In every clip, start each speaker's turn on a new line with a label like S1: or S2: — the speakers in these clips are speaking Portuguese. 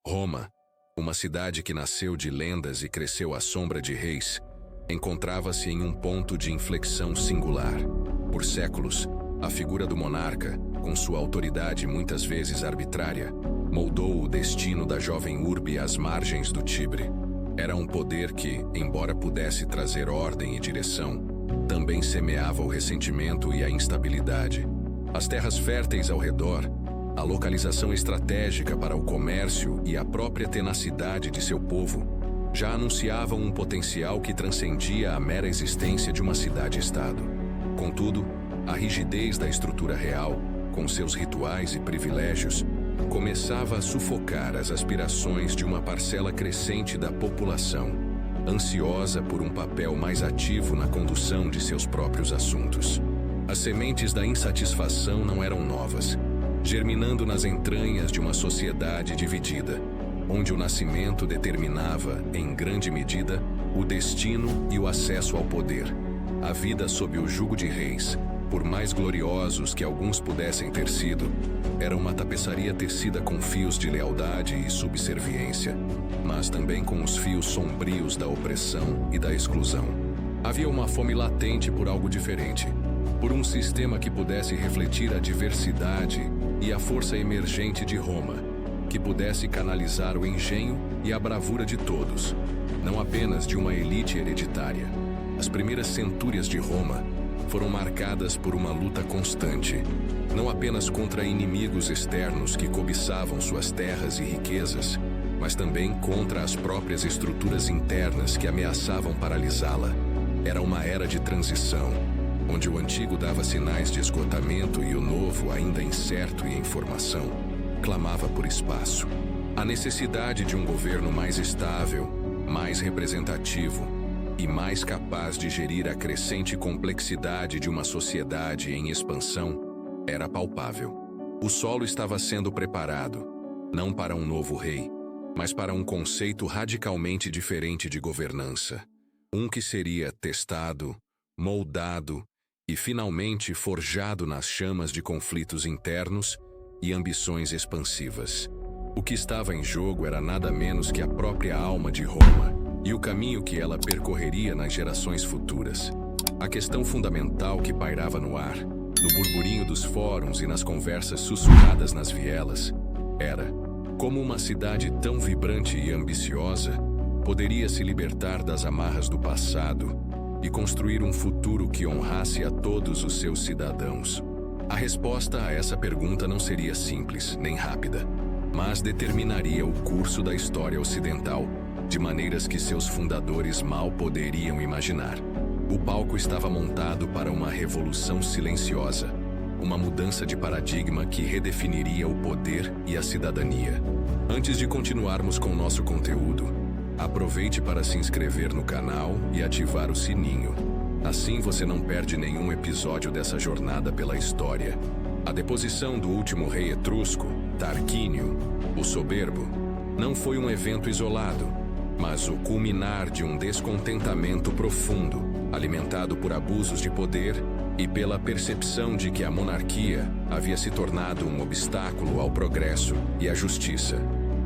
S1: Roma, uma cidade que nasceu de lendas e cresceu à sombra de reis, encontrava-se em um ponto de inflexão singular. Por séculos, a figura do monarca, com sua autoridade muitas vezes arbitrária, moldou o destino da jovem urbe às margens do Tibre. Era um poder que, embora pudesse trazer ordem e direção, também semeava o ressentimento e a instabilidade. As terras férteis ao redor, a localização estratégica para o comércio e a própria tenacidade de seu povo já anunciavam um potencial que transcendia a mera existência de uma cidade-estado. Contudo, a rigidez da estrutura real, com seus rituais e privilégios, começava a sufocar as aspirações de uma parcela crescente da população, ansiosa por um papel mais ativo na condução de seus próprios assuntos. As sementes da insatisfação não eram novas, germinando nas entranhas de uma sociedade dividida, onde o nascimento determinava, em grande medida, o destino e o acesso ao poder. A vida sob o jugo de reis, por mais gloriosos que alguns pudessem ter sido, era uma tapeçaria tecida com fios de lealdade e subserviência, mas também com os fios sombrios da opressão e da exclusão. Havia uma fome latente por algo diferente, por um sistema que pudesse refletir a diversidade e a força emergente de Roma, que pudesse canalizar o engenho e a bravura de todos, não apenas de uma elite hereditária. As primeiras centúrias de Roma foram marcadas por uma luta constante, não apenas contra inimigos externos que cobiçavam suas terras e riquezas, mas também contra as próprias estruturas internas que ameaçavam paralisá-la. Era uma era de transição, onde o antigo dava sinais de esgotamento e o novo, ainda incerto e em formação, clamava por espaço. A necessidade de um governo mais estável, mais representativo e mais capaz de gerir a crescente complexidade de uma sociedade em expansão era palpável. O solo estava sendo preparado, não para um novo rei, mas para um conceito radicalmente diferente de governança. Um que seria testado, moldado e finalmente forjado nas chamas de conflitos internos e ambições expansivas. O que estava em jogo era nada menos que a própria alma de Roma e o caminho que ela percorreria nas gerações futuras. A questão fundamental que pairava no ar, no burburinho dos fóruns e nas conversas sussurradas nas vielas, era como uma cidade tão vibrante e ambiciosa poderia se libertar das amarras do passado e construir um futuro que honrasse a todos os seus cidadãos. A resposta a essa pergunta não seria simples nem rápida, mas determinaria o curso da história ocidental de maneiras que seus fundadores mal poderiam imaginar. O palco estava montado para uma revolução silenciosa, uma mudança de paradigma que redefiniria o poder e a cidadania. Antes de continuarmos com nosso conteúdo, aproveite para se inscrever no canal e ativar o sininho. Assim você não perde nenhum episódio dessa jornada pela história. A deposição do último rei etrusco, Tarquínio, o Soberbo, não foi um evento isolado, mas o culminar de um descontentamento profundo, alimentado por abusos de poder e pela percepção de que a monarquia havia se tornado um obstáculo ao progresso e à justiça.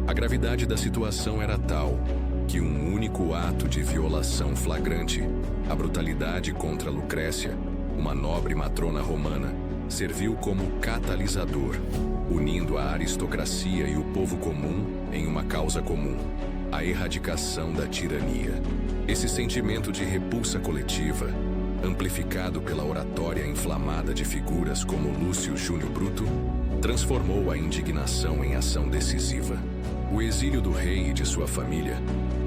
S1: A gravidade da situação era tal que um único ato de violação flagrante, a brutalidade contra Lucrécia, uma nobre matrona romana, serviu como catalisador, unindo a aristocracia e o povo comum em uma causa comum, a erradicação da tirania. Esse sentimento de repulsa coletiva, amplificado pela oratória inflamada de figuras como Lúcio Júnior Bruto, transformou a indignação em ação decisiva. O exílio do rei e de sua família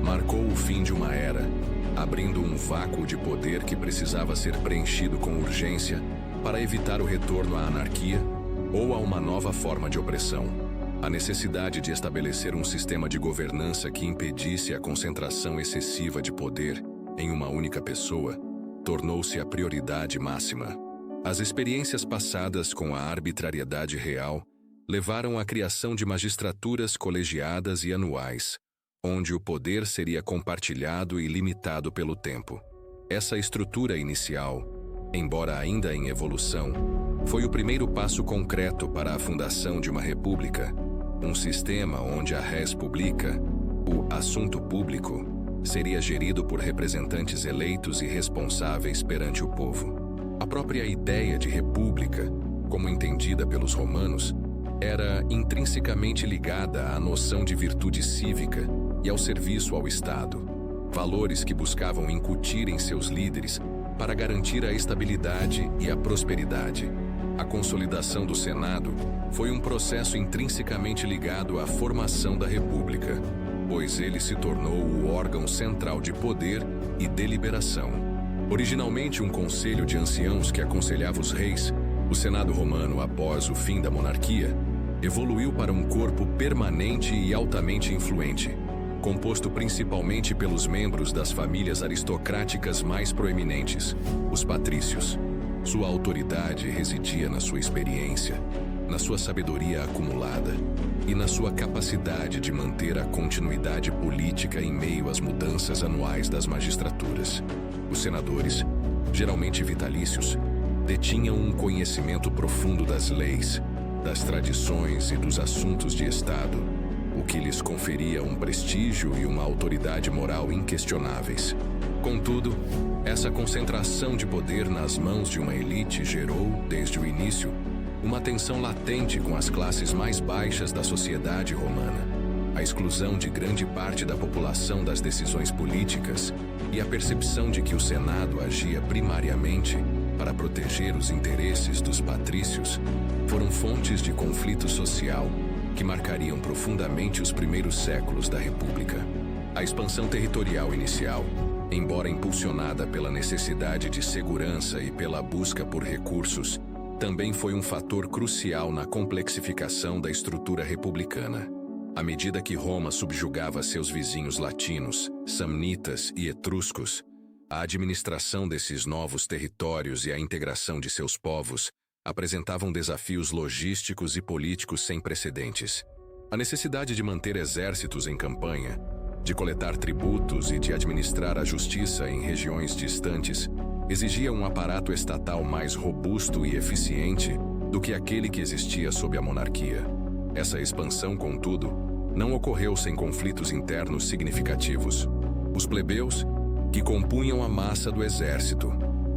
S1: marcou o fim de uma era, abrindo um vácuo de poder que precisava ser preenchido com urgência para evitar o retorno à anarquia ou a uma nova forma de opressão. A necessidade de estabelecer um sistema de governança que impedisse a concentração excessiva de poder em uma única pessoa tornou-se a prioridade máxima. As experiências passadas com a arbitrariedade real levaram à criação de magistraturas colegiadas e anuais, onde o poder seria compartilhado e limitado pelo tempo. Essa estrutura inicial, embora ainda em evolução, foi o primeiro passo concreto para a fundação de uma república, um sistema onde a res publica, o assunto público, seria gerido por representantes eleitos e responsáveis perante o povo. A própria ideia de república, como entendida pelos romanos, era intrinsecamente ligada à noção de virtude cívica e ao serviço ao Estado, valores que buscavam incutir em seus líderes para garantir a estabilidade e a prosperidade. A consolidação do Senado foi um processo intrinsecamente ligado à formação da República, pois ele se tornou o órgão central de poder e deliberação. Originalmente um conselho de anciãos que aconselhava os reis, o Senado romano, após o fim da monarquia, evoluiu para um corpo permanente e altamente influente, composto principalmente pelos membros das famílias aristocráticas mais proeminentes, os patrícios. Sua autoridade residia na sua experiência, na sua sabedoria acumulada e na sua capacidade de manter a continuidade política em meio às mudanças anuais das magistraturas. Os senadores, geralmente vitalícios, detinham um conhecimento profundo das leis, das tradições e dos assuntos de Estado, o que lhes conferia um prestígio e uma autoridade moral inquestionáveis. Contudo, essa concentração de poder nas mãos de uma elite gerou, desde o início, uma tensão latente com as classes mais baixas da sociedade romana, a exclusão de grande parte da população das decisões políticas e a percepção de que o Senado agia primariamente para proteger os interesses dos patrícios foram fontes de conflito social que marcariam profundamente os primeiros séculos da República. A expansão territorial inicial, embora impulsionada pela necessidade de segurança e pela busca por recursos, também foi um fator crucial na complexificação da estrutura republicana. À medida que Roma subjugava seus vizinhos latinos, samnitas e etruscos, a administração desses novos territórios e a integração de seus povos apresentavam desafios logísticos e políticos sem precedentes. A necessidade de manter exércitos em campanha, de coletar tributos e de administrar a justiça em regiões distantes exigia um aparato estatal mais robusto e eficiente do que aquele que existia sob a monarquia. Essa expansão, contudo, não ocorreu sem conflitos internos significativos. Os plebeus, que compunham a massa do exército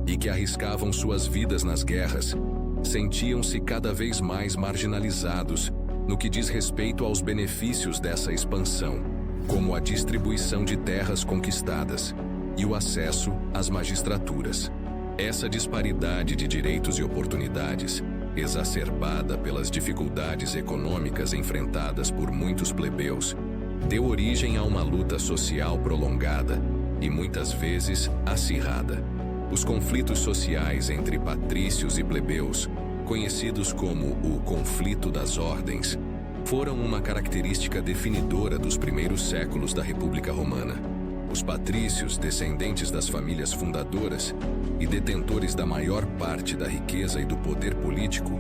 S1: e que arriscavam suas vidas nas guerras, sentiam-se cada vez mais marginalizados no que diz respeito aos benefícios dessa expansão, como a distribuição de terras conquistadas e o acesso às magistraturas. Essa disparidade de direitos e oportunidades, exacerbada pelas dificuldades econômicas enfrentadas por muitos plebeus, deu origem a uma luta social prolongada e muitas vezes acirrada. Os conflitos sociais entre patrícios e plebeus, conhecidos como o conflito das ordens, foram uma característica definidora dos primeiros séculos da República Romana. Os patrícios, descendentes das famílias fundadoras e detentores da maior parte da riqueza e do poder político,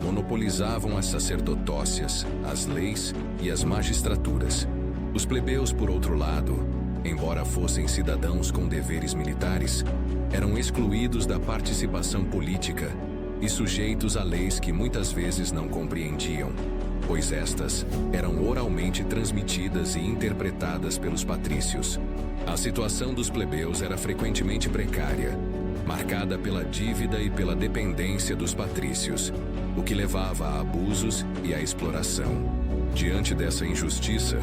S1: monopolizavam as sacerdotócias, as leis e as magistraturas. Os plebeus, por outro lado, embora fossem cidadãos com deveres militares, eram excluídos da participação política e sujeitos a leis que muitas vezes não compreendiam, pois estas eram oralmente transmitidas e interpretadas pelos patrícios. A situação dos plebeus era frequentemente precária, marcada pela dívida e pela dependência dos patrícios, o que levava a abusos e à exploração. Diante dessa injustiça,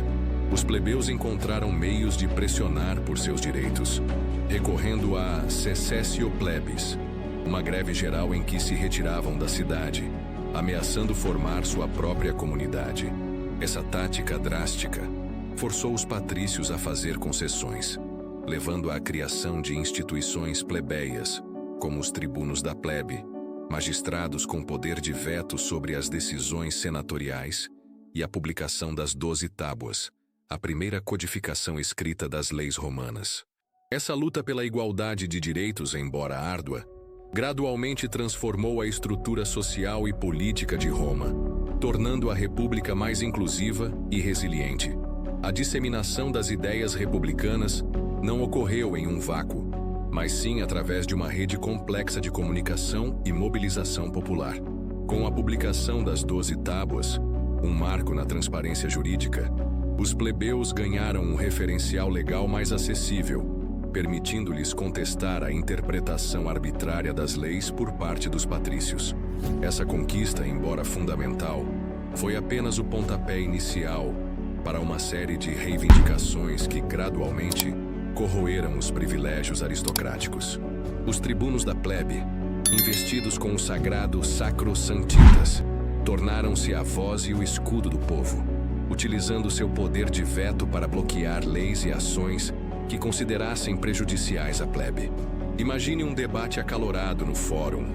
S1: os plebeus encontraram meios de pressionar por seus direitos, recorrendo a secessio plebis, uma greve geral em que se retiravam da cidade, ameaçando formar sua própria comunidade. Essa tática drástica forçou os patrícios a fazer concessões, levando à criação de instituições plebeias, como os tribunos da plebe, magistrados com poder de veto sobre as decisões senatoriais, e a publicação das 12 Tábuas, a primeira codificação escrita das leis romanas. Essa luta pela igualdade de direitos, embora árdua, gradualmente transformou a estrutura social e política de Roma, tornando a República mais inclusiva e resiliente. A disseminação das ideias republicanas não ocorreu em um vácuo, mas sim através de uma rede complexa de comunicação e mobilização popular. Com a publicação das 12 Tábuas, um marco na transparência jurídica, os plebeus ganharam um referencial legal mais acessível, permitindo-lhes contestar a interpretação arbitrária das leis por parte dos patrícios. Essa conquista, embora fundamental, foi apenas o pontapé inicial para uma série de reivindicações que gradualmente corroeram os privilégios aristocráticos. Os tribunos da plebe, investidos com o sagrado Sacro Sanctitas, tornaram-se a voz e o escudo do povo, utilizando seu poder de veto para bloquear leis e ações que considerassem prejudiciais à plebe. Imagine um debate acalorado no fórum,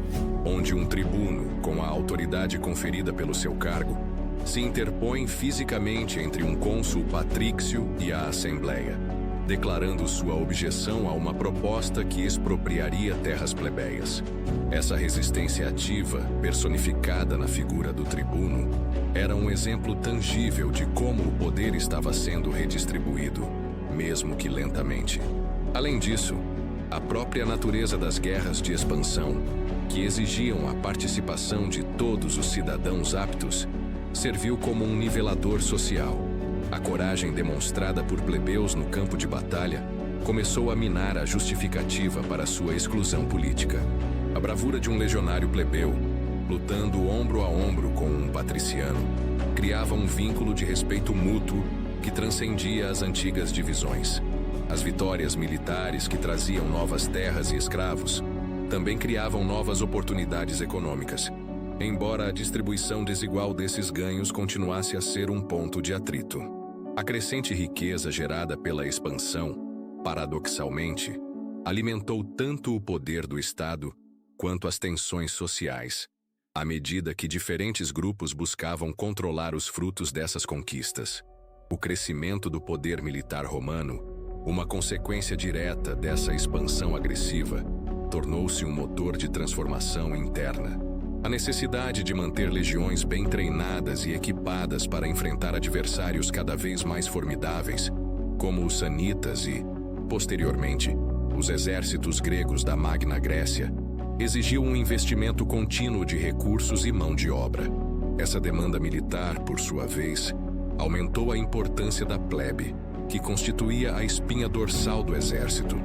S1: onde um tribuno, com a autoridade conferida pelo seu cargo, se interpõe fisicamente entre um cônsul patrício e a Assembleia, declarando sua objeção a uma proposta que expropriaria terras plebeias. Essa resistência ativa, personificada na figura do tribuno, era um exemplo tangível de como o poder estava sendo redistribuído, mesmo que lentamente. Além disso, a própria natureza das guerras de expansão, que exigiam a participação de todos os cidadãos aptos, serviu como um nivelador social. A coragem demonstrada por plebeus no campo de batalha começou a minar a justificativa para sua exclusão política. A bravura de um legionário plebeu, lutando ombro a ombro com um patriciano, criava um vínculo de respeito mútuo que transcendia as antigas divisões. As vitórias militares que traziam novas terras e escravos também criavam novas oportunidades econômicas, embora a distribuição desigual desses ganhos continuasse a ser um ponto de atrito. A crescente riqueza gerada pela expansão, paradoxalmente, alimentou tanto o poder do Estado quanto as tensões sociais, à medida que diferentes grupos buscavam controlar os frutos dessas conquistas. O crescimento do poder militar romano, uma consequência direta dessa expansão agressiva, tornou-se um motor de transformação interna. A necessidade de manter legiões bem treinadas e equipadas para enfrentar adversários cada vez mais formidáveis, como os sanitas e, posteriormente, os exércitos gregos da Magna Grécia, exigiu um investimento contínuo de recursos e mão de obra. Essa demanda militar, por sua vez, aumentou a importância da plebe, que constituía a espinha dorsal do exército.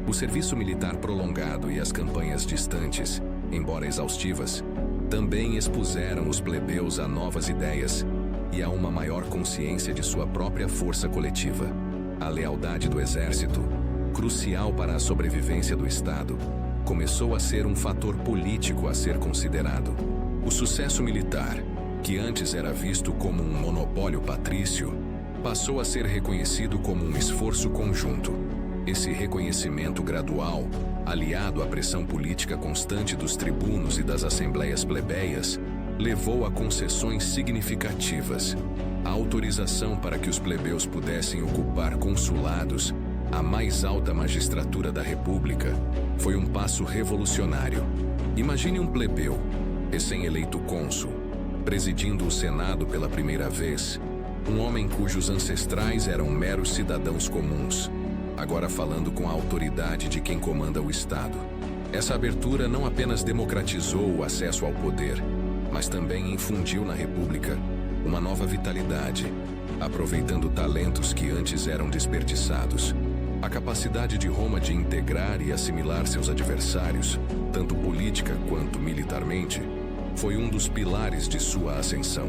S1: O serviço militar prolongado e as campanhas distantes, embora exaustivas, também expuseram os plebeus a novas ideias e a uma maior consciência de sua própria força coletiva. A lealdade do exército, crucial para a sobrevivência do Estado, começou a ser um fator político a ser considerado. O sucesso militar, que antes era visto como um monopólio patrício, passou a ser reconhecido como um esforço conjunto. Esse reconhecimento gradual, aliado à pressão política constante dos tribunos e das assembleias plebeias, levou a concessões significativas. A autorização para que os plebeus pudessem ocupar consulados, a mais alta magistratura da República, foi um passo revolucionário. Imagine um plebeu, recém-eleito cônsul, presidindo o Senado pela primeira vez, um homem cujos ancestrais eram meros cidadãos comuns, agora falando com a autoridade de quem comanda o Estado. Essa abertura não apenas democratizou o acesso ao poder, mas também infundiu na República uma nova vitalidade, aproveitando talentos que antes eram desperdiçados. A capacidade de Roma de integrar e assimilar seus adversários, tanto política quanto militarmente, foi um dos pilares de sua ascensão.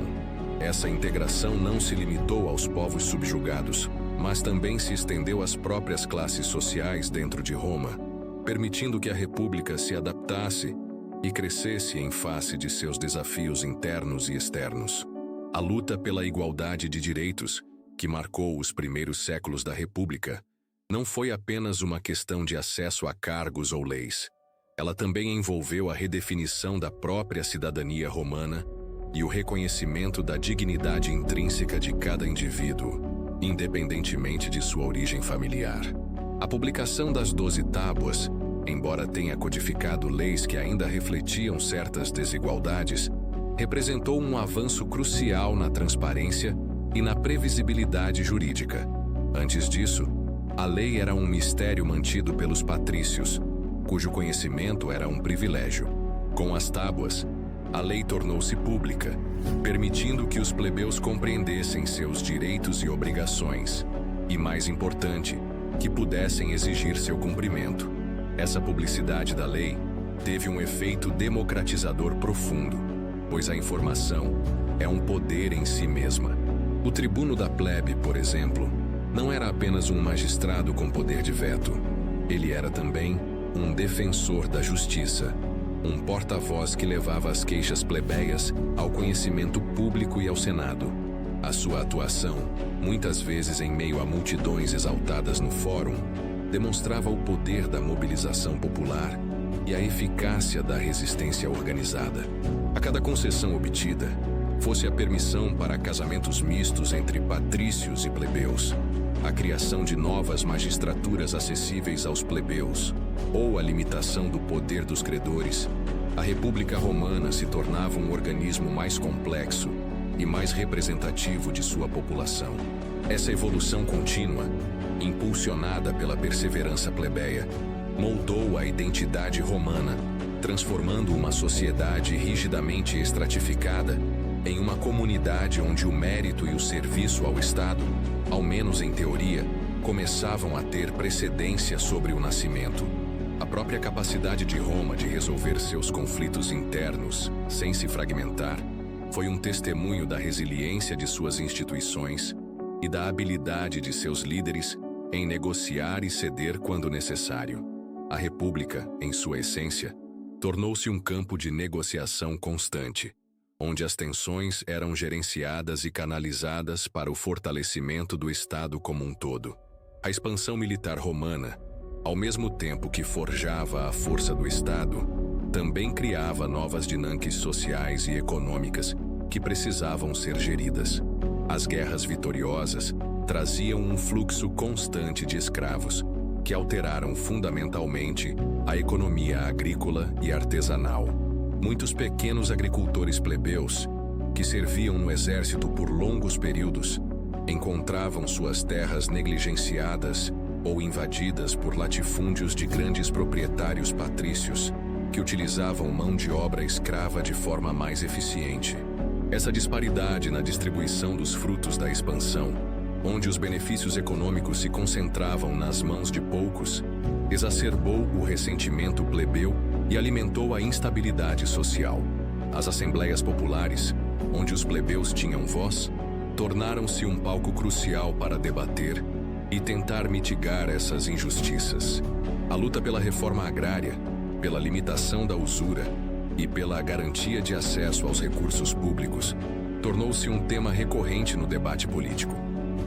S1: Essa integração não se limitou aos povos subjugados, mas também se estendeu às próprias classes sociais dentro de Roma, permitindo que a República se adaptasse e crescesse em face de seus desafios internos e externos. A luta pela igualdade de direitos, que marcou os primeiros séculos da República, não foi apenas uma questão de acesso a cargos ou leis. Ela também envolveu a redefinição da própria cidadania romana e o reconhecimento da dignidade intrínseca de cada indivíduo, independentemente de sua origem familiar. A publicação das 12 Tábuas, embora tenha codificado leis que ainda refletiam certas desigualdades, representou um avanço crucial na transparência e na previsibilidade jurídica. Antes disso, a lei era um mistério mantido pelos patrícios, cujo conhecimento era um privilégio. Com as tábuas, a lei tornou-se pública, permitindo que os plebeus compreendessem seus direitos e obrigações, e, mais importante, que pudessem exigir seu cumprimento. Essa publicidade da lei teve um efeito democratizador profundo, pois a informação é um poder em si mesma. O tribuno da plebe, por exemplo, não era apenas um magistrado com poder de veto. Ele era também um defensor da justiça, um porta-voz que levava as queixas plebeias ao conhecimento público e ao Senado. A sua atuação, muitas vezes em meio a multidões exaltadas no fórum, demonstrava o poder da mobilização popular e a eficácia da resistência organizada. A cada concessão obtida, fosse a permissão para casamentos mistos entre patrícios e plebeus, a criação de novas magistraturas acessíveis aos plebeus, ou a limitação do poder dos credores, a República Romana se tornava um organismo mais complexo e mais representativo de sua população. Essa evolução contínua, impulsionada pela perseverança plebeia, moldou a identidade romana, transformando uma sociedade rigidamente estratificada em uma comunidade onde o mérito e o serviço ao Estado, ao menos em teoria, começavam a ter precedência sobre o nascimento. A própria capacidade de Roma de resolver seus conflitos internos, sem se fragmentar, foi um testemunho da resiliência de suas instituições e da habilidade de seus líderes em negociar e ceder quando necessário. A República, em sua essência, tornou-se um campo de negociação constante, onde as tensões eram gerenciadas e canalizadas para o fortalecimento do Estado como um todo. A expansão militar romana, ao mesmo tempo que forjava a força do Estado, também criava novas dinâmicas sociais e econômicas que precisavam ser geridas. As guerras vitoriosas traziam um fluxo constante de escravos, que alteraram fundamentalmente a economia agrícola e artesanal. Muitos pequenos agricultores plebeus, que serviam no exército por longos períodos, encontravam suas terras negligenciadas ou invadidas por latifúndios de grandes proprietários patrícios, que utilizavam mão de obra escrava de forma mais eficiente. Essa disparidade na distribuição dos frutos da expansão, onde os benefícios econômicos se concentravam nas mãos de poucos, exacerbou o ressentimento plebeu e alimentou a instabilidade social. As assembleias populares, onde os plebeus tinham voz, tornaram-se um palco crucial para debater e tentar mitigar essas injustiças. A luta pela reforma agrária, pela limitação da usura e pela garantia de acesso aos recursos públicos tornou-se um tema recorrente no debate político.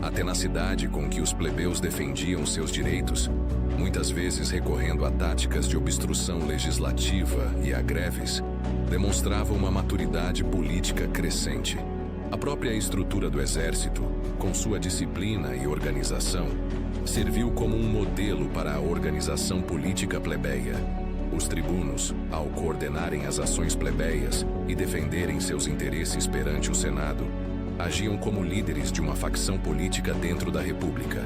S1: A tenacidade com que os plebeus defendiam seus direitos, muitas vezes recorrendo a táticas de obstrução legislativa e a greves, demonstrava uma maturidade política crescente. A própria estrutura do exército, com sua disciplina e organização, serviu como um modelo para a organização política plebeia. Os tribunos, ao coordenarem as ações plebeias e defenderem seus interesses perante o Senado, agiam como líderes de uma facção política dentro da República.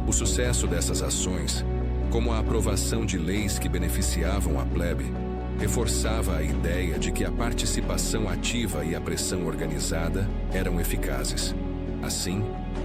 S1: O sucesso dessas ações, como a aprovação de leis que beneficiavam a plebe, reforçava a ideia de que a participação ativa e a pressão organizada eram eficazes. Assim,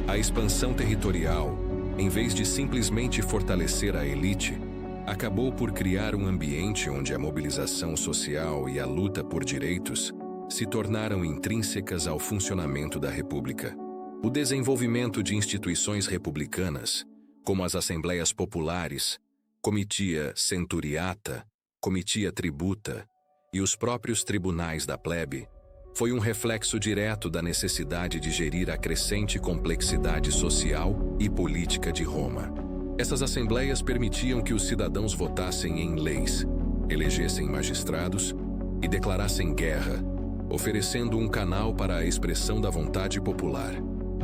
S1: a expansão territorial, em vez de simplesmente fortalecer a elite, acabou por criar um ambiente onde a mobilização social e a luta por direitos se tornaram intrínsecas ao funcionamento da República. O desenvolvimento de instituições republicanas, como as assembleias populares, comitia centuriata, comitia tributa e os próprios tribunais da plebe, foi um reflexo direto da necessidade de gerir a crescente complexidade social e política de Roma. Essas assembleias permitiam que os cidadãos votassem em leis, elegessem magistrados e declarassem guerra, oferecendo um canal para a expressão da vontade popular.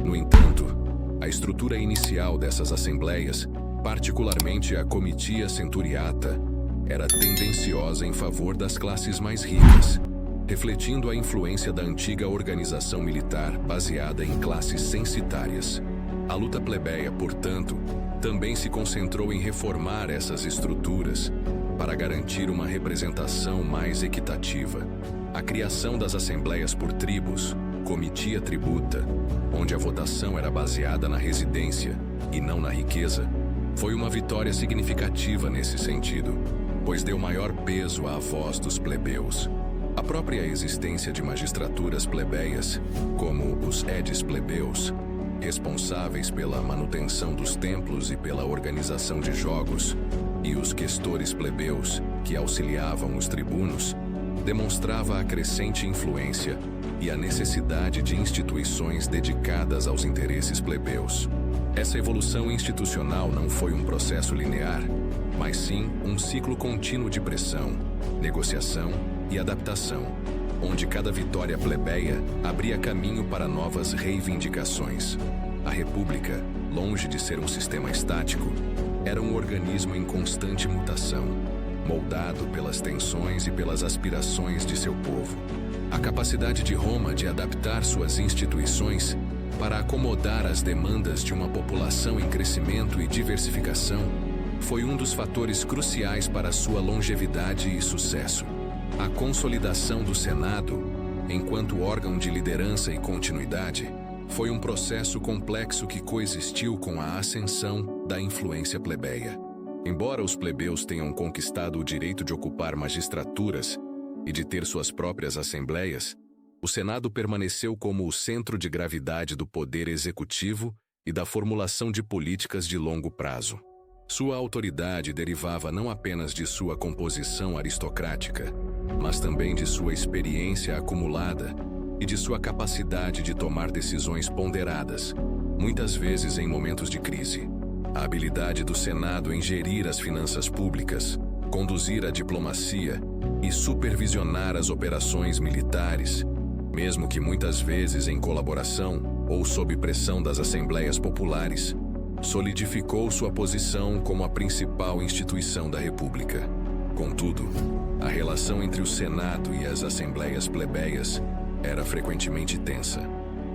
S1: No entanto, a estrutura inicial dessas assembleias, particularmente a comitia centuriata, era tendenciosa em favor das classes mais ricas, refletindo a influência da antiga organização militar baseada em classes censitárias. A luta plebeia, portanto, também se concentrou em reformar essas estruturas para garantir uma representação mais equitativa. A criação das assembleias por tribos, comitia tributa, onde a votação era baseada na residência e não na riqueza, foi uma vitória significativa nesse sentido, pois deu maior peso à voz dos plebeus. A própria existência de magistraturas plebeias, como os edis plebeus, responsáveis pela manutenção dos templos e pela organização de jogos, e os questores plebeus, que auxiliavam os tribunos, demonstrava a crescente influência e a necessidade de instituições dedicadas aos interesses plebeus. Essa evolução institucional não foi um processo linear, mas sim um ciclo contínuo de pressão, negociação e adaptação, onde cada vitória plebeia abria caminho para novas reivindicações. A República, longe de ser um sistema estático, era um organismo em constante mutação, moldado pelas tensões e pelas aspirações de seu povo. A capacidade de Roma de adaptar suas instituições para acomodar as demandas de uma população em crescimento e diversificação foi um dos fatores cruciais para sua longevidade e sucesso. A consolidação do Senado, enquanto órgão de liderança e continuidade, foi um processo complexo que coexistiu com a ascensão da influência plebeia. Embora os plebeus tenham conquistado o direito de ocupar magistraturas e de ter suas próprias assembleias, o Senado permaneceu como o centro de gravidade do poder executivo e da formulação de políticas de longo prazo. Sua autoridade derivava não apenas de sua composição aristocrática, mas também de sua experiência acumulada e de sua capacidade de tomar decisões ponderadas, muitas vezes em momentos de crise. A habilidade do Senado em gerir as finanças públicas, conduzir a diplomacia e supervisionar as operações militares, mesmo que muitas vezes em colaboração ou sob pressão das assembleias populares, solidificou sua posição como a principal instituição da República. Contudo, a relação entre o Senado e as assembleias plebeias era frequentemente tensa.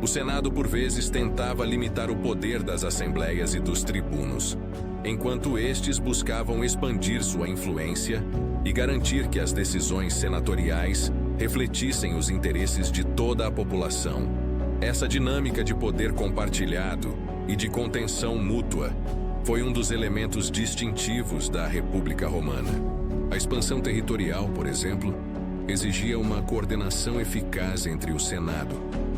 S1: O Senado, por vezes, tentava limitar o poder das assembleias e dos tribunos, enquanto estes buscavam expandir sua influência e garantir que as decisões senatoriais refletissem os interesses de toda a população. Essa dinâmica de poder compartilhado e de contenção mútua foi um dos elementos distintivos da República Romana. A expansão territorial, por exemplo, exigia uma coordenação eficaz entre o Senado,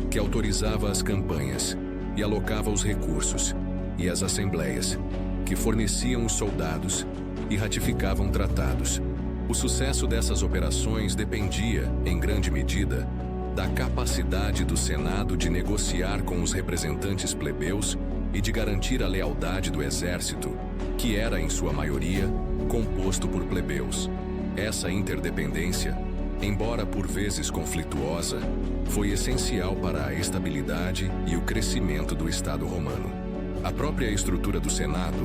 S1: que autorizava as campanhas e alocava os recursos, e as assembleias, que forneciam os soldados e ratificavam tratados. O sucesso dessas operações dependia, em grande medida, da capacidade do Senado de negociar com os representantes plebeus e de garantir a lealdade do exército, que era, em sua maioria, composto por plebeus. Essa interdependência, embora por vezes conflituosa, foi essencial para a estabilidade e o crescimento do Estado romano. A própria estrutura do Senado,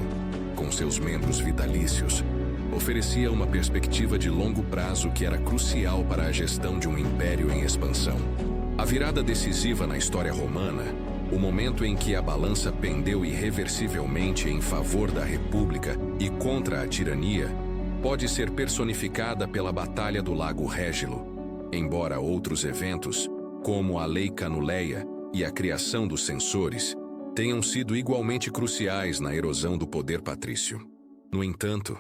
S1: com seus membros vitalícios, oferecia uma perspectiva de longo prazo que era crucial para a gestão de um império em expansão. A virada decisiva na história romana, o momento em que a balança pendeu irreversivelmente em favor da República e contra a tirania, pode ser personificada pela Batalha do Lago Régilo, embora outros eventos, como a Lei Canuleia e a criação dos censores, tenham sido igualmente cruciais na erosão do poder patrício. No entanto,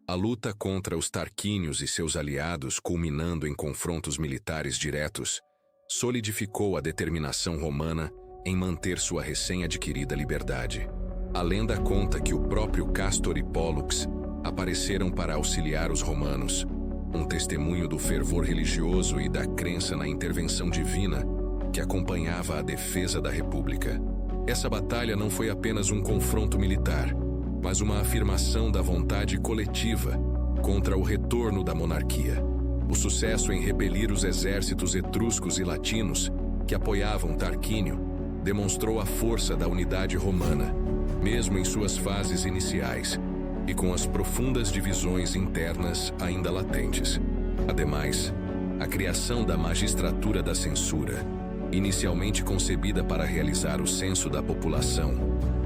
S1: a luta contra os Tarquínios e seus aliados, culminando em confrontos militares diretos, solidificou a determinação romana em manter sua recém-adquirida liberdade. A lenda conta que o próprio Castor e Pólux apareceram para auxiliar os romanos, um testemunho do fervor religioso e da crença na intervenção divina que acompanhava a defesa da República. Essa batalha não foi apenas um confronto militar, mas uma afirmação da vontade coletiva contra o retorno da monarquia. O sucesso em repelir os exércitos etruscos e latinos que apoiavam Tarquínio demonstrou a força da unidade romana, mesmo em suas fases iniciais, e com as profundas divisões internas ainda latentes. Ademais, a criação da magistratura da censura, inicialmente concebida para realizar o censo da população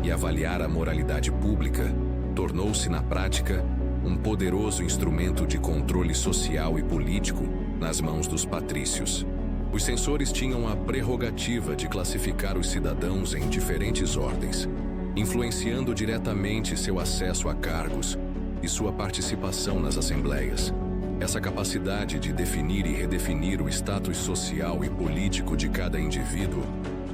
S1: e avaliar a moralidade pública, tornou-se na prática um poderoso instrumento de controle social e político nas mãos dos patrícios. Os censores tinham a prerrogativa de classificar os cidadãos em diferentes ordens, influenciando diretamente seu acesso a cargos e sua participação nas assembleias. Essa capacidade de definir e redefinir o status social e político de cada indivíduo,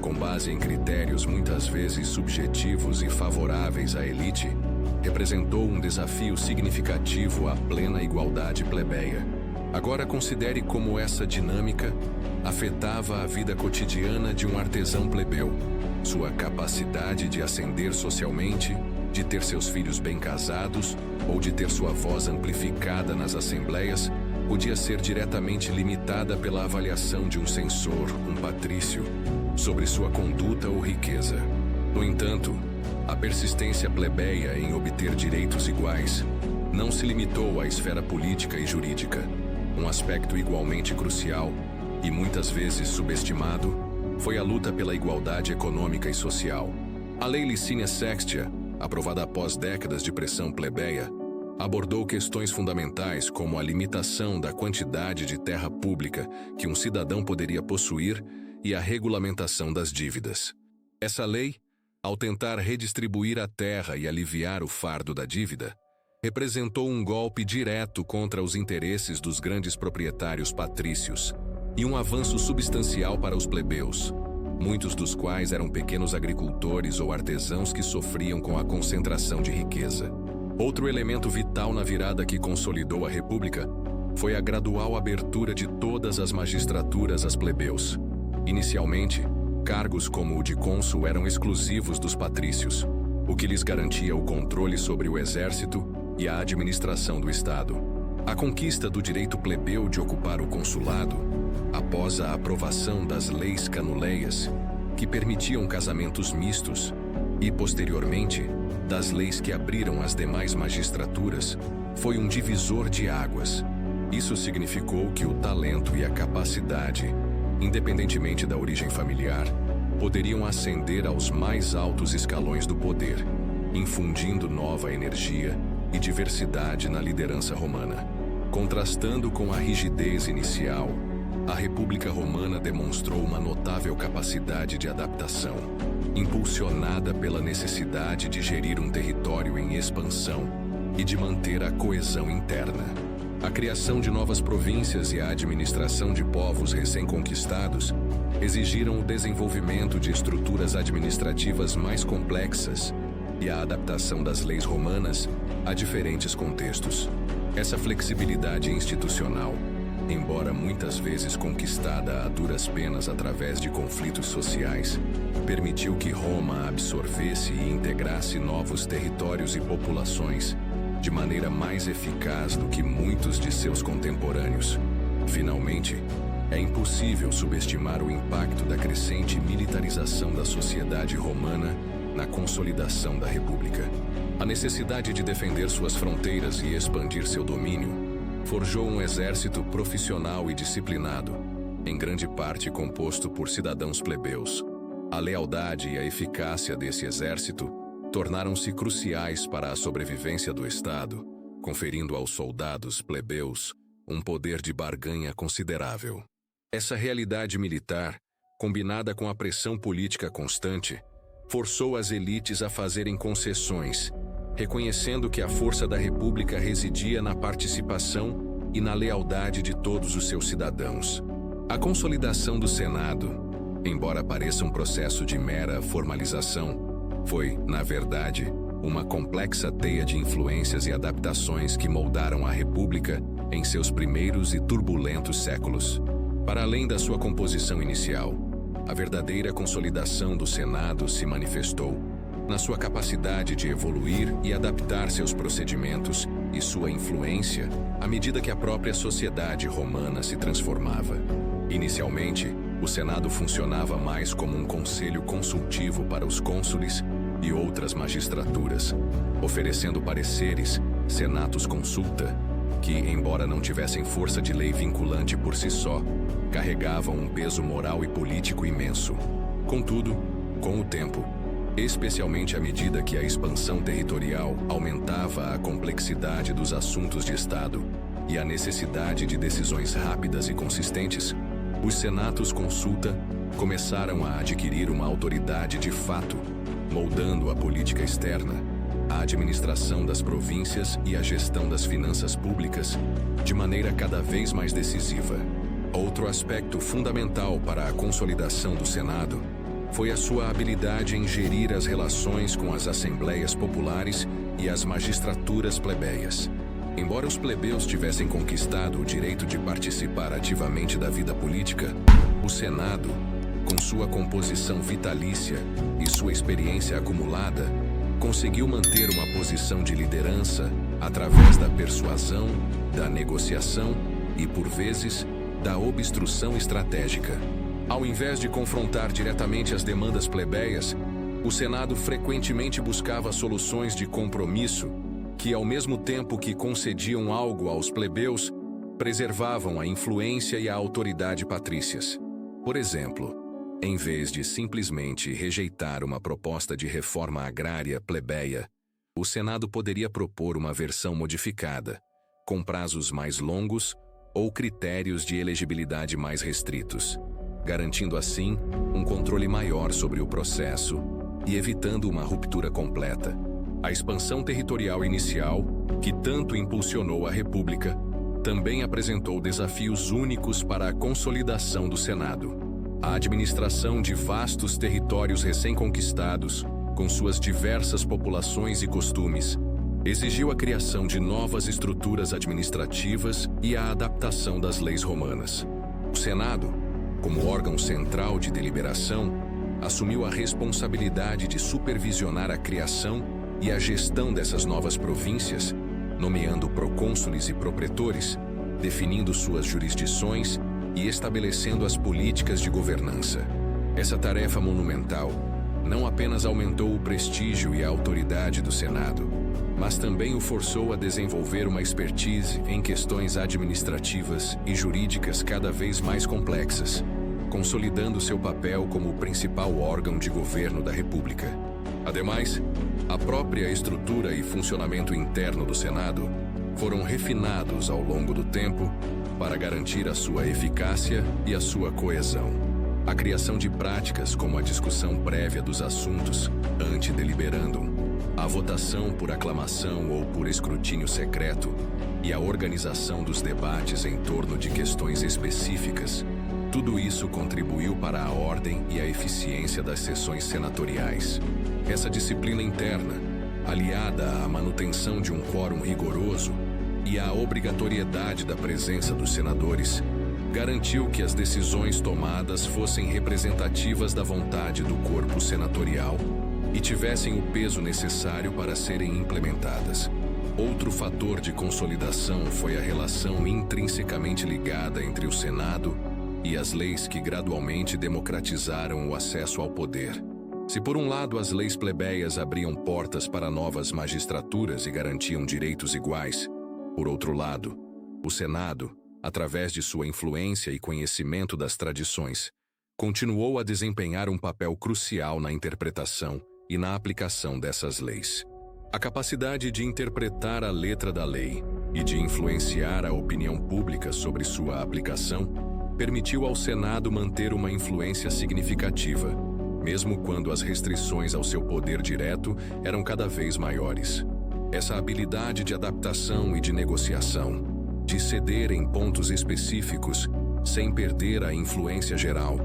S1: com base em critérios muitas vezes subjetivos e favoráveis à elite, representou um desafio significativo à plena igualdade plebeia. Agora considere como essa dinâmica afetava a vida cotidiana de um artesão plebeu. Sua capacidade de ascender socialmente, de ter seus filhos bem casados ou de ter sua voz amplificada nas assembleias, podia ser diretamente limitada pela avaliação de um censor, um patrício, sobre sua conduta ou riqueza. No entanto, a persistência plebeia em obter direitos iguais não se limitou à esfera política e jurídica. Um aspecto igualmente crucial e muitas vezes subestimado foi a luta pela igualdade econômica e social. A Lei Licínia Sextia, aprovada após décadas de pressão plebeia, abordou questões fundamentais como a limitação da quantidade de terra pública que um cidadão poderia possuir e a regulamentação das dívidas. Essa lei, ao tentar redistribuir a terra e aliviar o fardo da dívida, representou um golpe direto contra os interesses dos grandes proprietários patrícios e um avanço substancial para os plebeus, muitos dos quais eram pequenos agricultores ou artesãos que sofriam com a concentração de riqueza. Outro elemento vital na virada que consolidou a República foi a gradual abertura de todas as magistraturas aos plebeus. Inicialmente, cargos como o de cônsul eram exclusivos dos patrícios, o que lhes garantia o controle sobre o exército e a administração do Estado. A conquista do direito plebeu de ocupar o consulado, após a aprovação das leis canuleias, que permitiam casamentos mistos, e, posteriormente, das leis que abriram as demais magistraturas, foi um divisor de águas. Isso significou que o talento e a capacidade, independentemente da origem familiar, poderiam ascender aos mais altos escalões do poder, infundindo nova energia e diversidade na liderança romana. Contrastando com a rigidez inicial, a República Romana demonstrou uma notável capacidade de adaptação, impulsionada pela necessidade de gerir um território em expansão e de manter a coesão interna. A criação de novas províncias e a administração de povos recém-conquistados exigiram o desenvolvimento de estruturas administrativas mais complexas e a adaptação das leis romanas a diferentes contextos. Essa flexibilidade institucional, embora muitas vezes conquistada a duras penas através de conflitos sociais, permitiu que Roma absorvesse e integrasse novos territórios e populações de maneira mais eficaz do que muitos de seus contemporâneos. Finalmente, é impossível subestimar o impacto da crescente militarização da sociedade romana na consolidação da República. A necessidade de defender suas fronteiras e expandir seu domínio forjou um exército profissional e disciplinado, em grande parte composto por cidadãos plebeus. A lealdade e a eficácia desse exército tornaram-se cruciais para a sobrevivência do Estado, conferindo aos soldados plebeus um poder de barganha considerável. Essa realidade militar, combinada com a pressão política constante, forçou as elites a fazerem concessões, reconhecendo que a força da República residia na participação e na lealdade de todos os seus cidadãos. A consolidação do Senado, embora pareça um processo de mera formalização, foi, na verdade, uma complexa teia de influências e adaptações que moldaram a República em seus primeiros e turbulentos séculos. Para além da sua composição inicial, a verdadeira consolidação do Senado se manifestou na sua capacidade de evoluir e adaptar seus procedimentos e sua influência à medida que a própria sociedade romana se transformava. Inicialmente, o Senado funcionava mais como um conselho consultivo para os cônsules e outras magistraturas, oferecendo pareceres, senatus consulta, que, embora não tivessem força de lei vinculante por si só, carregavam um peso moral e político imenso. Contudo, com o tempo, especialmente à medida que a expansão territorial aumentava a complexidade dos assuntos de Estado e a necessidade de decisões rápidas e consistentes, os senatos consulta começaram a adquirir uma autoridade de fato, moldando a política externa, a administração das províncias e a gestão das finanças públicas de maneira cada vez mais decisiva. Outro aspecto fundamental para a consolidação do Senado foi a sua habilidade em gerir as relações com as assembleias populares e as magistraturas plebeias. Embora os plebeus tivessem conquistado o direito de participar ativamente da vida política, o Senado, com sua composição vitalícia e sua experiência acumulada, conseguiu manter uma posição de liderança através da persuasão, da negociação e, por vezes, da obstrução estratégica. Ao invés de confrontar diretamente as demandas plebeias, o Senado frequentemente buscava soluções de compromisso que, ao mesmo tempo que concediam algo aos plebeus, preservavam a influência e a autoridade patrícias. Por exemplo, em vez de simplesmente rejeitar uma proposta de reforma agrária plebeia, o Senado poderia propor uma versão modificada, com prazos mais longos ou critérios de elegibilidade mais restritos, garantindo assim um controle maior sobre o processo e evitando uma ruptura completa. A expansão territorial inicial, que tanto impulsionou a República, também apresentou desafios únicos para a consolidação do Senado. A administração de vastos territórios recém-conquistados, com suas diversas populações e costumes, exigiu a criação de novas estruturas administrativas e a adaptação das leis romanas. O Senado, como órgão central de deliberação, assumiu a responsabilidade de supervisionar a criação e a gestão dessas novas províncias, nomeando procônsules e propretores, definindo suas jurisdições e estabelecendo as políticas de governança. Essa tarefa monumental não apenas aumentou o prestígio e a autoridade do Senado, mas também o forçou a desenvolver uma expertise em questões administrativas e jurídicas cada vez mais complexas, consolidando seu papel como o principal órgão de governo da República. Ademais, a própria estrutura e funcionamento interno do Senado foram refinados ao longo do tempo para garantir a sua eficácia e a sua coesão. A criação de práticas como a discussão prévia dos assuntos ante deliberandum, a votação por aclamação ou por escrutínio secreto e a organização dos debates em torno de questões específicas, tudo isso contribuiu para a ordem e a eficiência das sessões senatoriais. Essa disciplina interna, aliada à manutenção de um quórum rigoroso e à obrigatoriedade da presença dos senadores, garantiu que as decisões tomadas fossem representativas da vontade do corpo senatorial e tivessem o peso necessário para serem implementadas. Outro fator de consolidação foi a relação intrinsecamente ligada entre o Senado e as leis que gradualmente democratizaram o acesso ao poder. Se por um lado as leis plebeias abriam portas para novas magistraturas e garantiam direitos iguais, por outro lado, o Senado, através de sua influência e conhecimento das tradições, continuou a desempenhar um papel crucial na interpretação e na aplicação dessas leis. A capacidade de interpretar a letra da lei e de influenciar a opinião pública sobre sua aplicação permitiu ao Senado manter uma influência significativa, mesmo quando as restrições ao seu poder direto eram cada vez maiores. Essa habilidade de adaptação e de negociação, de ceder em pontos específicos, sem perder a influência geral,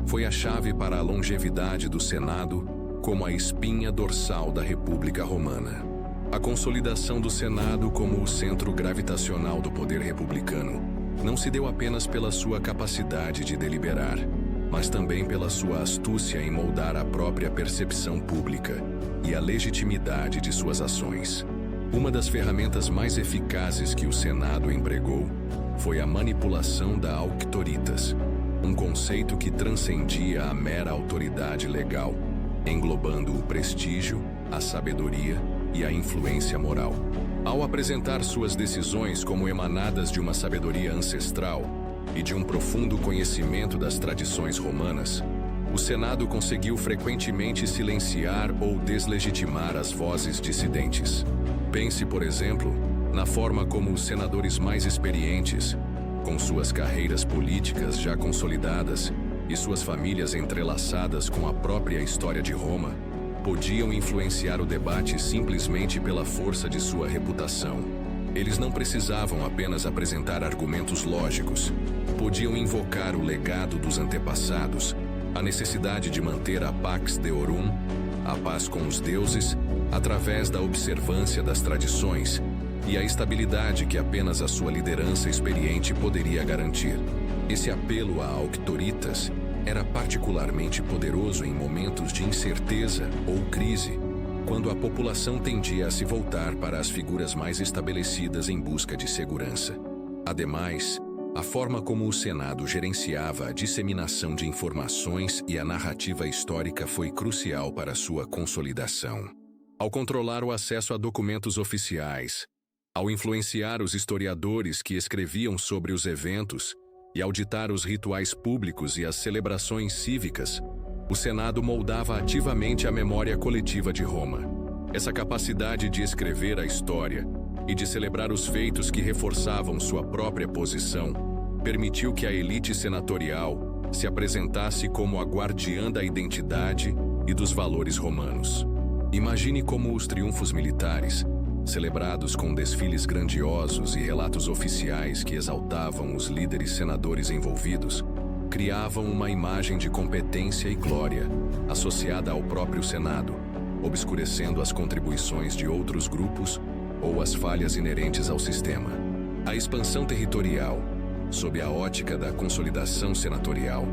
S1: foi a chave para a longevidade do Senado como a espinha dorsal da República Romana. A consolidação do Senado como o centro gravitacional do poder republicano não se deu apenas pela sua capacidade de deliberar, mas também pela sua astúcia em moldar a própria percepção pública e a legitimidade de suas ações. Uma das ferramentas mais eficazes que o Senado empregou foi a manipulação da auctoritas, um conceito que transcendia a mera autoridade legal, englobando o prestígio, a sabedoria e a influência moral. Ao apresentar suas decisões como emanadas de uma sabedoria ancestral e de um profundo conhecimento das tradições romanas, o Senado conseguiu frequentemente silenciar ou deslegitimar as vozes dissidentes. Pense, por exemplo, na forma como os senadores mais experientes, com suas carreiras políticas já consolidadas e suas famílias entrelaçadas com a própria história de Roma, podiam influenciar o debate simplesmente pela força de sua reputação. Eles não precisavam apenas apresentar argumentos lógicos, podiam invocar o legado dos antepassados, a necessidade de manter a Pax Deorum, a paz com os deuses, através da observância das tradições e a estabilidade que apenas a sua liderança experiente poderia garantir. Esse apelo a auctoritas era particularmente poderoso em momentos de incerteza ou crise, quando a população tendia a se voltar para as figuras mais estabelecidas em busca de segurança. Ademais, a forma como o Senado gerenciava a disseminação de informações e a narrativa histórica foi crucial para sua consolidação. Ao controlar o acesso a documentos oficiais, ao influenciar os historiadores que escreviam sobre os eventos e ao ditar os rituais públicos e as celebrações cívicas, o Senado moldava ativamente a memória coletiva de Roma. Essa capacidade de escrever a história e de celebrar os feitos que reforçavam sua própria posição permitiu que a elite senatorial se apresentasse como a guardiã da identidade e dos valores romanos. Imagine como os triunfos militares, celebrados com desfiles grandiosos e relatos oficiais que exaltavam os líderes senadores envolvidos, criavam uma imagem de competência e glória associada ao próprio Senado, obscurecendo as contribuições de outros grupos ou as falhas inerentes ao sistema. A expansão territorial, sob a ótica da consolidação senatorial,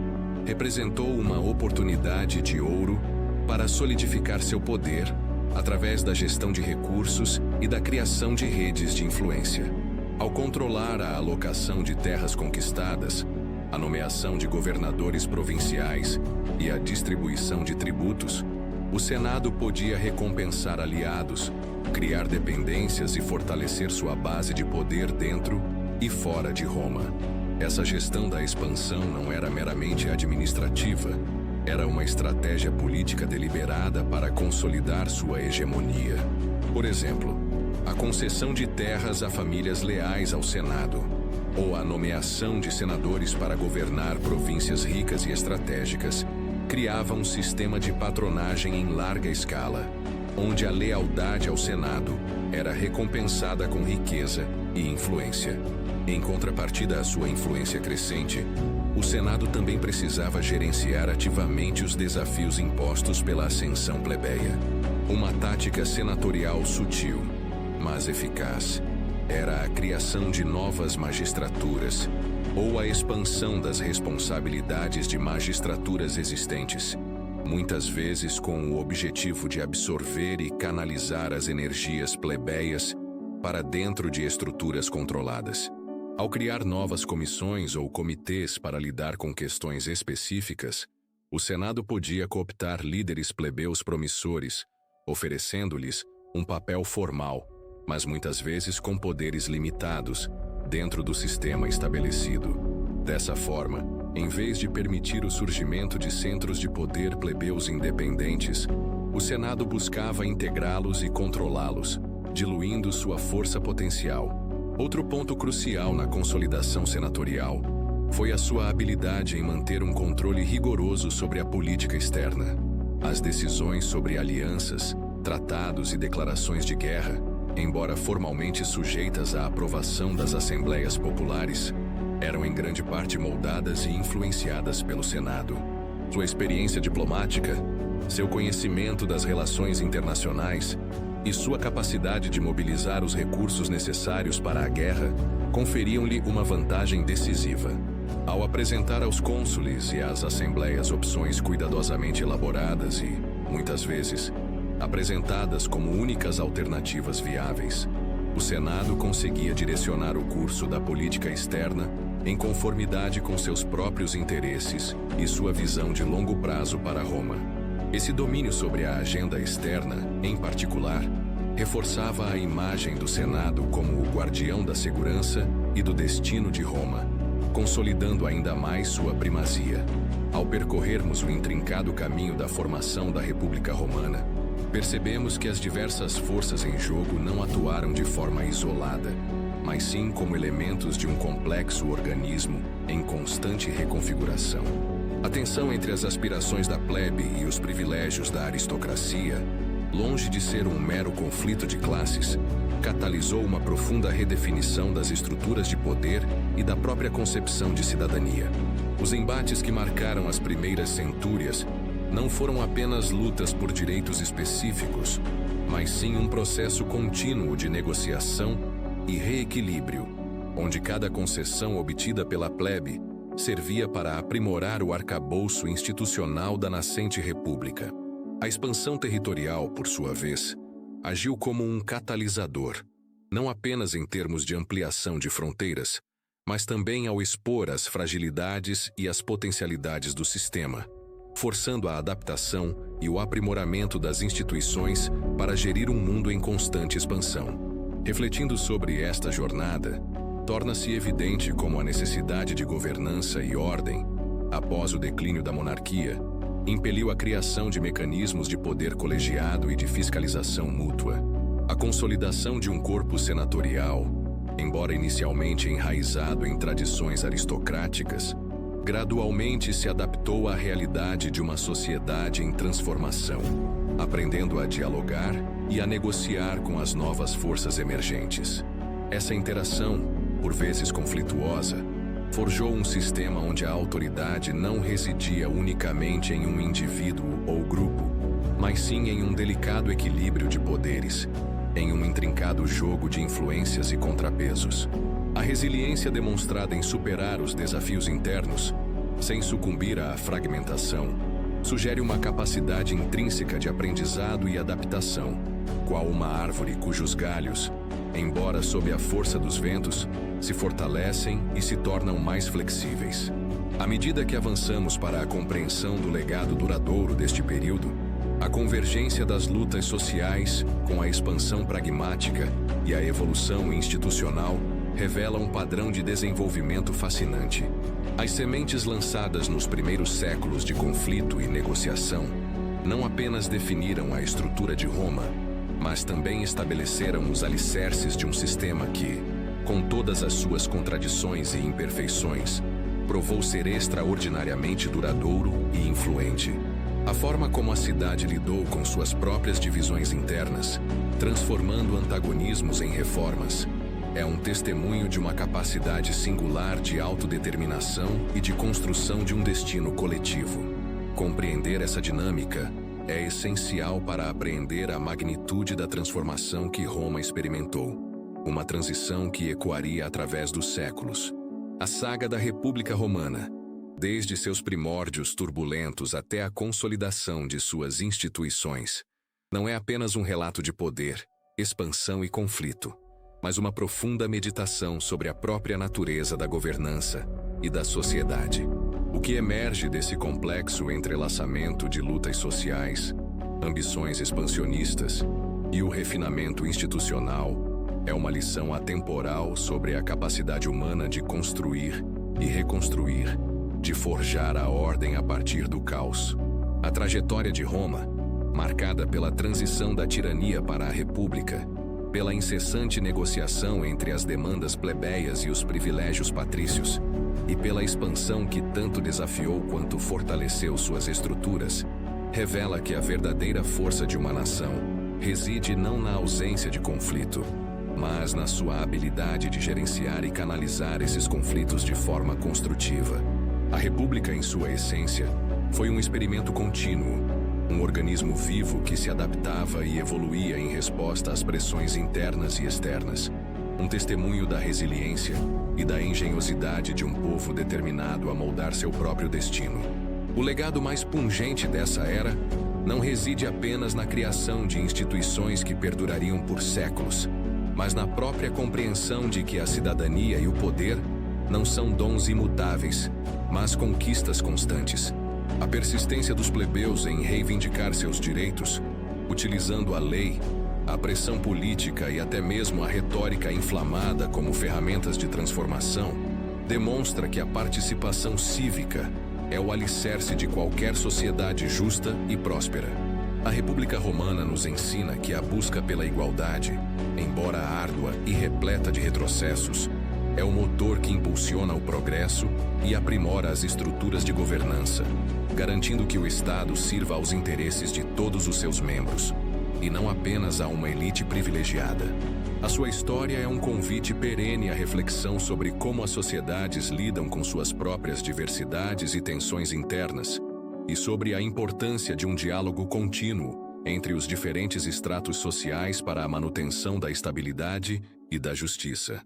S1: representou uma oportunidade de ouro para solidificar seu poder através da gestão de recursos e da criação de redes de influência. Ao controlar a alocação de terras conquistadas, a nomeação de governadores provinciais e a distribuição de tributos, o Senado podia recompensar aliados, criar dependências e fortalecer sua base de poder dentro e fora de Roma. Essa gestão da expansão não era meramente administrativa, era uma estratégia política deliberada para consolidar sua hegemonia. Por exemplo, a concessão de terras a famílias leais ao Senado, ou a nomeação de senadores para governar províncias ricas e estratégicas, criava um sistema de patronagem em larga escala, onde a lealdade ao Senado era recompensada com riqueza e influência. Em contrapartida à sua influência crescente, o Senado também precisava gerenciar ativamente os desafios impostos pela ascensão plebeia. Uma tática senatorial sutil, mas eficaz, era a criação de novas magistraturas ou a expansão das responsabilidades de magistraturas existentes, muitas vezes com o objetivo de absorver e canalizar as energias plebeias para dentro de estruturas controladas. Ao criar novas comissões ou comitês para lidar com questões específicas, o Senado podia cooptar líderes plebeus promissores, oferecendo-lhes um papel formal, mas muitas vezes com poderes limitados, dentro do sistema estabelecido. Dessa forma, em vez de permitir o surgimento de centros de poder plebeus independentes, o Senado buscava integrá-los e controlá-los, diluindo sua força potencial. Outro ponto crucial na consolidação senatorial foi a sua habilidade em manter um controle rigoroso sobre a política externa. As decisões sobre alianças, tratados e declarações de guerra, embora formalmente sujeitas à aprovação das assembleias populares, eram em grande parte moldadas e influenciadas pelo Senado. Sua experiência diplomática, seu conhecimento das relações internacionais e sua capacidade de mobilizar os recursos necessários para a guerra conferiam-lhe uma vantagem decisiva. Ao apresentar aos cônsules e às assembleias opções cuidadosamente elaboradas e, muitas vezes, apresentadas como únicas alternativas viáveis, o Senado conseguia direcionar o curso da política externa em conformidade com seus próprios interesses e sua visão de longo prazo para Roma. Esse domínio sobre a agenda externa, em particular, reforçava a imagem do Senado como o guardião da segurança e do destino de Roma, consolidando ainda mais sua primazia. Ao percorrermos o intrincado caminho da formação da República Romana, percebemos que as diversas forças em jogo não atuaram de forma isolada, mas sim como elementos de um complexo organismo em constante reconfiguração. A tensão entre as aspirações da plebe e os privilégios da aristocracia, longe de ser um mero conflito de classes, catalisou uma profunda redefinição das estruturas de poder e da própria concepção de cidadania. Os embates que marcaram as primeiras centúrias não foram apenas lutas por direitos específicos, mas sim um processo contínuo de negociação e reequilíbrio, onde cada concessão obtida pela plebe servia para aprimorar o arcabouço institucional da nascente república. A expansão territorial, por sua vez, agiu como um catalisador, não apenas em termos de ampliação de fronteiras, mas também ao expor as fragilidades e as potencialidades do sistema, forçando a adaptação e o aprimoramento das instituições para gerir um mundo em constante expansão. Refletindo sobre esta jornada, torna-se evidente como a necessidade de governança e ordem, após o declínio da monarquia, impeliu a criação de mecanismos de poder colegiado e de fiscalização mútua. A consolidação de um corpo senatorial, embora inicialmente enraizado em tradições aristocráticas, gradualmente se adaptou à realidade de uma sociedade em transformação, aprendendo a dialogar e a negociar com as novas forças emergentes. Essa interação, por vezes conflituosa, forjou um sistema onde a autoridade não residia unicamente em um indivíduo ou grupo, mas sim em um delicado equilíbrio de poderes, em um intrincado jogo de influências e contrapesos. A resiliência demonstrada em superar os desafios internos, sem sucumbir à fragmentação, sugere uma capacidade intrínseca de aprendizado e adaptação, qual uma árvore cujos galhos, embora sob a força dos ventos, se fortalecem e se tornam mais flexíveis. À medida que avançamos para a compreensão do legado duradouro deste período, a convergência das lutas sociais com a expansão pragmática e a evolução institucional revela um padrão de desenvolvimento fascinante. As sementes lançadas nos primeiros séculos de conflito e negociação não apenas definiram a estrutura de Roma, mas também estabeleceram os alicerces de um sistema que, com todas as suas contradições e imperfeições, provou ser extraordinariamente duradouro e influente. A forma como a cidade lidou com suas próprias divisões internas, transformando antagonismos em reformas, é um testemunho de uma capacidade singular de autodeterminação e de construção de um destino coletivo. Compreender essa dinâmica é essencial para apreender a magnitude da transformação que Roma experimentou, uma transição que ecoaria através dos séculos. A saga da República Romana, desde seus primórdios turbulentos até a consolidação de suas instituições, não é apenas um relato de poder, expansão e conflito, mas uma profunda meditação sobre a própria natureza da governança e da sociedade. O que emerge desse complexo entrelaçamento de lutas sociais, ambições expansionistas e o refinamento institucional é uma lição atemporal sobre a capacidade humana de construir e reconstruir, de forjar a ordem a partir do caos. A trajetória de Roma, marcada pela transição da tirania para a república, pela incessante negociação entre as demandas plebeias e os privilégios patrícios, e pela expansão que tanto desafiou quanto fortaleceu suas estruturas, revela que a verdadeira força de uma nação reside não na ausência de conflito, mas na sua habilidade de gerenciar e canalizar esses conflitos de forma construtiva. A República, em sua essência, foi um experimento contínuo, um organismo vivo que se adaptava e evoluía em resposta às pressões internas e externas, um testemunho da resiliência e da engenhosidade de um povo determinado a moldar seu próprio destino. O legado mais pungente dessa era não reside apenas na criação de instituições que perdurariam por séculos, mas na própria compreensão de que a cidadania e o poder não são dons imutáveis, mas conquistas constantes. A persistência dos plebeus em reivindicar seus direitos, utilizando a lei, a pressão política e até mesmo a retórica inflamada como ferramentas de transformação, demonstra que a participação cívica é o alicerce de qualquer sociedade justa e próspera. A República Romana nos ensina que a busca pela igualdade, embora árdua e repleta de retrocessos, é o motor que impulsiona o progresso e aprimora as estruturas de governança, garantindo que o Estado sirva aos interesses de todos os seus membros, e não apenas a uma elite privilegiada. A sua história é um convite perene à reflexão sobre como as sociedades lidam com suas próprias diversidades e tensões internas, e sobre a importância de um diálogo contínuo entre os diferentes estratos sociais para a manutenção da estabilidade e da justiça.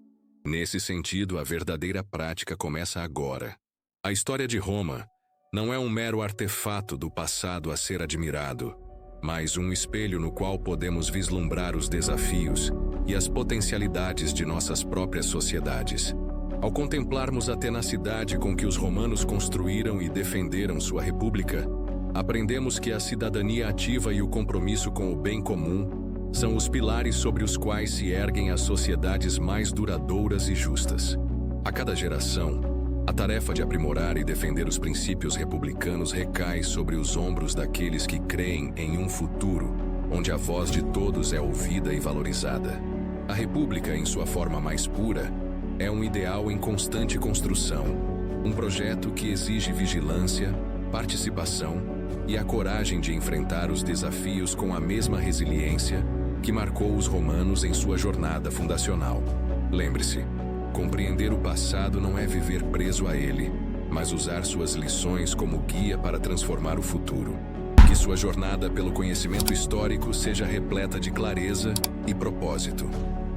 S1: Nesse sentido, a verdadeira prática começa agora. A história de Roma não é um mero artefato do passado a ser admirado, mas um espelho no qual podemos vislumbrar os desafios e as potencialidades de nossas próprias sociedades. Ao contemplarmos a tenacidade com que os romanos construíram e defenderam sua república, aprendemos que a cidadania ativa e o compromisso com o bem comum são os pilares sobre os quais se erguem as sociedades mais duradouras e justas. A cada geração, a tarefa de aprimorar e defender os princípios republicanos recai sobre os ombros daqueles que creem em um futuro onde a voz de todos é ouvida e valorizada. A República, em sua forma mais pura, é um ideal em constante construção, um projeto que exige vigilância, participação e a coragem de enfrentar os desafios com a mesma resiliência que marcou os romanos em sua jornada fundacional. Lembre-se, compreender o passado não é viver preso a ele, mas usar suas lições como guia para transformar o futuro. Que sua jornada pelo conhecimento histórico seja repleta de clareza e propósito.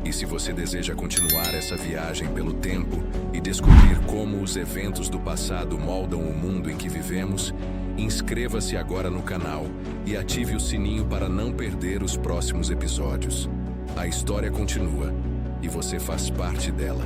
S1: E se você deseja continuar essa viagem pelo tempo e descobrir como os eventos do passado moldam o mundo em que vivemos, inscreva-se agora no canal e ative o sininho para não perder os próximos episódios. A história continua e você faz parte dela.